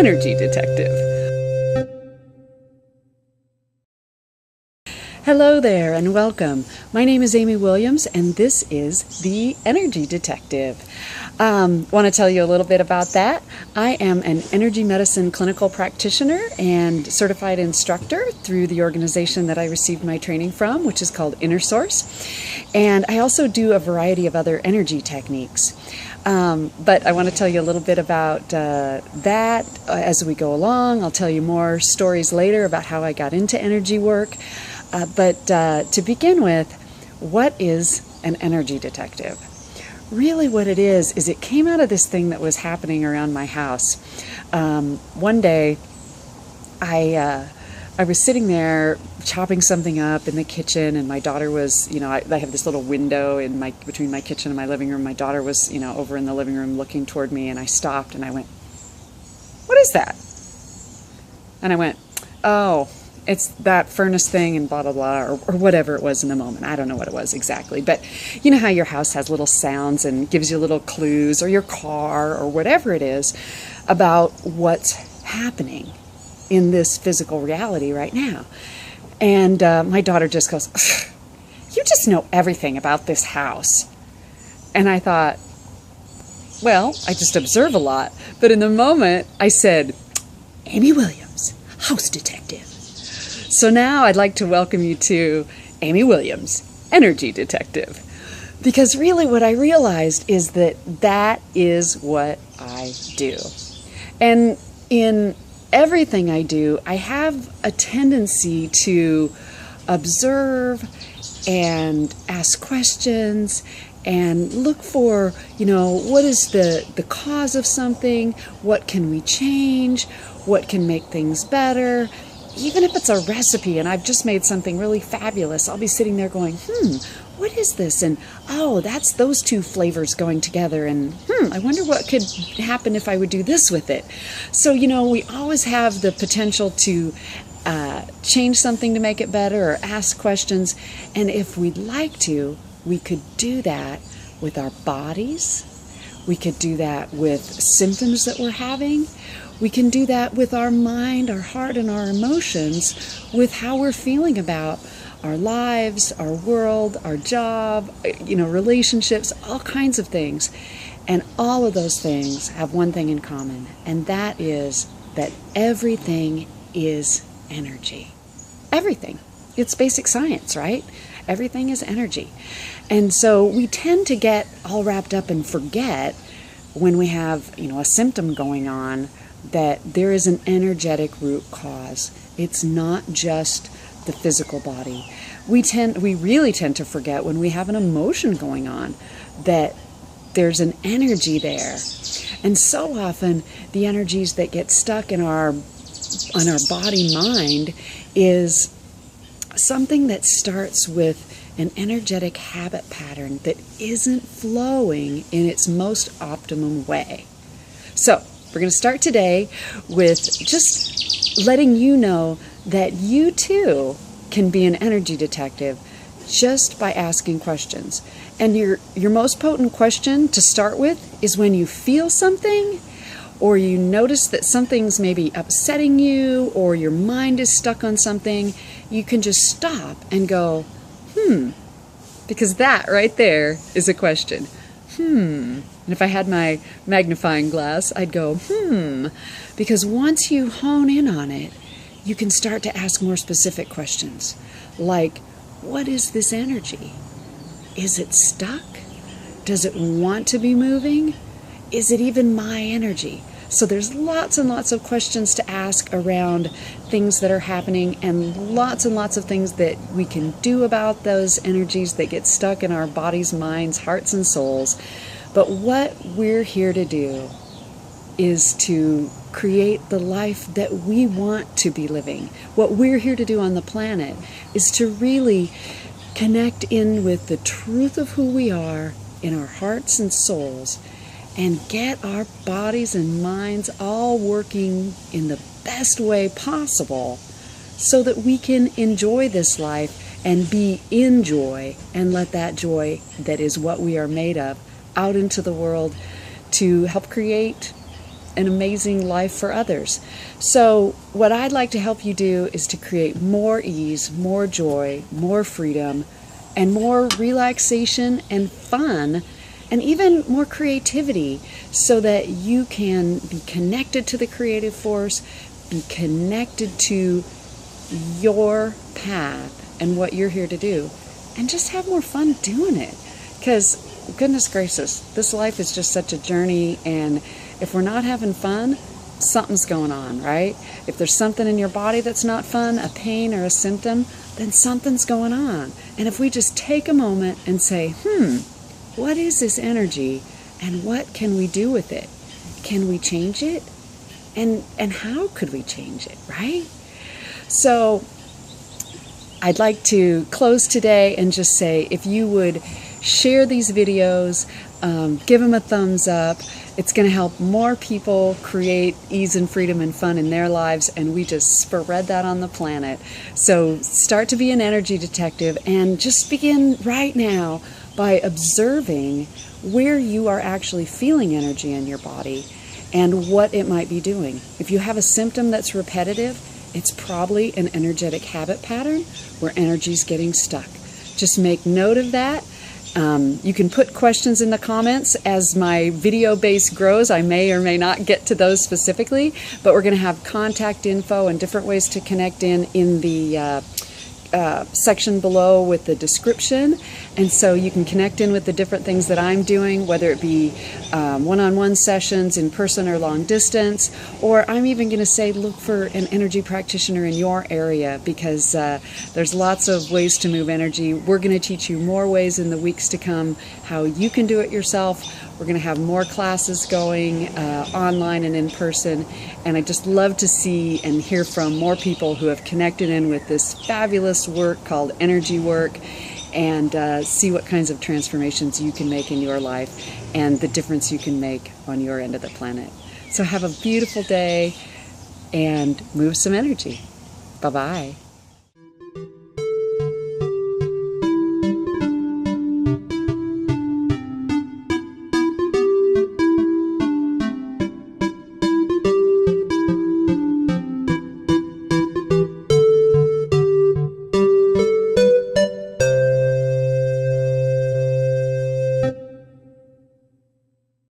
Energy Detective. Hello there and welcome. My name is Amy Williams and this is the Energy Detective. Want to tell you a little bit about that. I am an energy medicine clinical practitioner and certified instructor through the organization that I received my training from, which is called InnerSource. And I also do a variety of other energy techniques. But I want to tell you a little bit about that as we go along. I'll tell you more stories later about how I got into energy work. But to begin with, what is an energy detective? Really what it is it came out of this thing that was happening around my house. One day, I was sitting there chopping something up in the kitchen, and my daughter was, I have this little window between my kitchen and my living room. My daughter was, over in the living room looking toward me, and I stopped and I went, "What is that?" And I went, "Oh, it's that furnace thing," and blah, blah, blah, or whatever it was in the moment. I don't know what it was exactly. But you know how your house has little sounds and gives you little clues, or your car, or whatever it is, about what's happening in this physical reality right now. And my daughter just goes, "You just know everything about this house." And I thought, well, I just observe a lot. But in the moment, I said, "Amy Williams, house detective." So now I'd like to welcome you to Amy Williams, Energy Detective. Because really what I realized is that is what I do. And in everything I do, I have a tendency to observe and ask questions and look for, what is the cause of something? What can we change? What can make things better? Even if it's a recipe and I've just made something really fabulous, I'll be sitting there going, what is this? And, oh, that's those two flavors going together. And, I wonder what could happen if I would do this with it. So, we always have the potential to change something to make it better or ask questions. And if we'd like to, we could do that with our bodies. We could do that with symptoms that we're having. We can do that with our mind, our heart, and our emotions, with how we're feeling about our lives, our world, our job, relationships, all kinds of things. And all of those things have one thing in common, and that is that everything is energy. Everything. It's basic science, right? Everything is energy. And so we tend to get all wrapped up and forget when we have, a symptom going on, that there is an energetic root cause. It's not just the physical body. We really tend to forget when we have an emotion going on that there's an energy there. And so often the energies that get stuck on our body mind is something that starts with an energetic habit pattern that isn't flowing in its most optimum way. So we're going to start today with just letting you know that you too can be an energy detective just by asking questions. And your most potent question to start with is when you feel something, or you notice that something's maybe upsetting you, or your mind is stuck on something, you can just stop and go, because that right there is a question. And if I had my magnifying glass, I'd go, because once you hone in on it, you can start to ask more specific questions. Like, what is this energy? Is it stuck? Does it want to be moving? Is it even my energy? So there's lots and lots of questions to ask around things that are happening, and lots of things that we can do about those energies that get stuck in our bodies, minds, hearts, and souls. But what we're here to do is to create the life that we want to be living. What we're here to do on the planet is to really connect in with the truth of who we are in our hearts and souls, and get our bodies and minds all working in the best way possible so that we can enjoy this life and be in joy, and let that joy that is what we are made of out into the world to help create an amazing life for others. So what I'd like to help you do is to create more ease, more joy, more freedom, and more relaxation and fun, and even more creativity, so that you can be connected to the creative force, be connected to your path and what you're here to do, and just have more fun doing it. Because goodness gracious, this life is just such a journey, and if we're not having fun, something's going on, right? If there's something in your body that's not fun, a pain or a symptom, then something's going on. And if we just take a moment and say, what is this energy, and what can we do with it? Can we change it? And how could we change it, right? So I'd like to close today and just say, if you would share these videos, give them a thumbs up. It's going to help more people create ease and freedom and fun in their lives, and we just spread that on the planet. So start to be an energy detective, and just begin right now by observing where you are actually feeling energy in your body and what it might be doing. If you have a symptom that's repetitive, it's probably an energetic habit pattern where energy's getting stuck. Just make note of that. You can put questions in the comments. As my video base grows, I may or may not get to those specifically, but we're going to have contact info and different ways to connect in the section below with the description, and so you can connect in with the different things that I'm doing, whether it be one-on-one sessions, in person or long distance, or I'm even going to say look for an energy practitioner in your area, because there's lots of ways to move energy. We're going to teach you more ways in the weeks to come how you can do it yourself. We're going to have more classes going online and in person, and I just love to see and hear from more people who have connected in with this fabulous work called energy work, and see what kinds of transformations you can make in your life and the difference you can make on your end of the planet. So have a beautiful day and move some energy. Bye-bye.